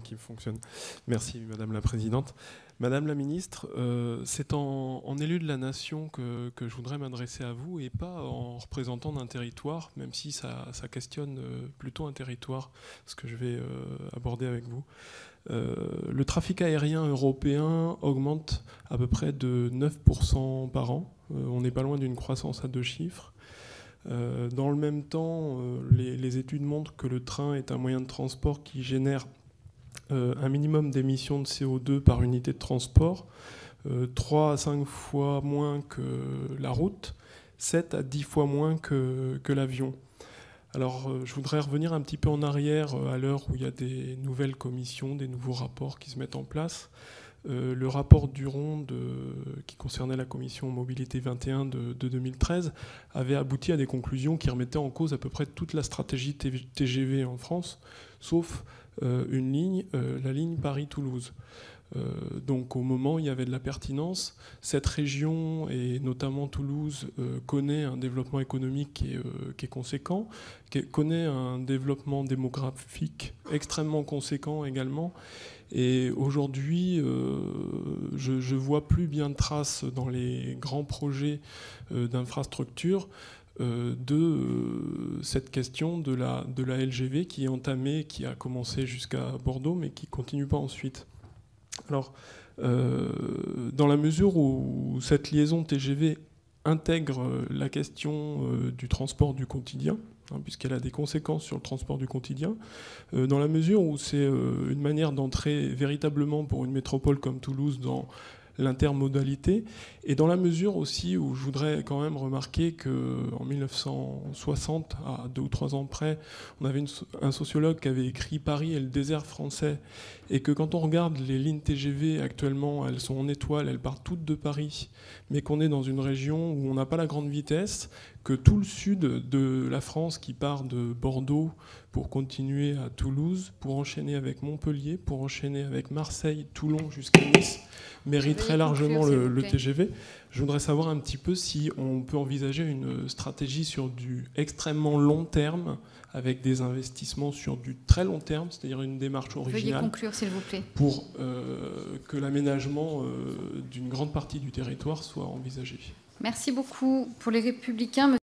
Qui fonctionne. Merci Madame la Présidente. Madame la Ministre, c'est en élu de la Nation que je voudrais m'adresser à vous et pas en représentant d'un territoire, même si ça questionne plutôt un territoire, ce que je vais aborder avec vous. Le trafic aérien européen augmente à peu près de 9% par an. On n'est pas loin d'une croissance à 2 chiffres. Dans le même temps, les études montrent que le train est un moyen de transport qui génère un minimum d'émissions de CO2 par unité de transport, 3 à 5 fois moins que la route, 7 à 10 fois moins que l'avion. Alors, je voudrais revenir un petit peu en arrière à l'heure où il y a des nouvelles commissions, des nouveaux rapports qui se mettent en place. Le rapport Duron qui concernait la commission Mobilité 21 de 2013 avait abouti à des conclusions qui remettaient en cause à peu près toute la stratégie TGV en France, sauf une ligne, la ligne Paris-Toulouse. Donc au moment où il y avait de la pertinence, cette région, et notamment Toulouse, connaît un développement économique qui est conséquent, connaît un développement démographique extrêmement conséquent également. Et aujourd'hui, je ne vois plus bien de traces dans les grands projets d'infrastructure de cette question de la LGV qui est entamée, qui a commencé jusqu'à Bordeaux, mais qui ne continue pas ensuite. Alors, dans la mesure où cette liaison TGV intègre la question du transport du quotidien, puisqu'elle a des conséquences sur le transport du quotidien, dans la mesure où c'est une manière d'entrer véritablement pour une métropole comme Toulouse dans l'intermodalité, et dans la mesure aussi où je voudrais quand même remarquer qu'en 1960, à 2 ou 3 ans près, on avait un sociologue qui avait écrit « Paris est le désert français », et que quand on regarde les lignes TGV actuellement, elles sont en étoile, elles partent toutes de Paris, mais qu'on est dans une région où on n'a pas la grande vitesse, que tout le sud de la France qui part de Bordeaux pour continuer à Toulouse, pour enchaîner avec Montpellier, pour enchaîner avec Marseille, Toulon jusqu'à Nice, mériterait largement le TGV. Je voudrais savoir un petit peu si on peut envisager une stratégie sur du extrêmement long terme, avec des investissements sur du très long terme, c'est-à-dire une démarche originale. Veuillez conclure, s'il vous plaît. Pour que l'aménagement d'une grande partie du territoire soit envisagé. Merci beaucoup. Pour les Républicains,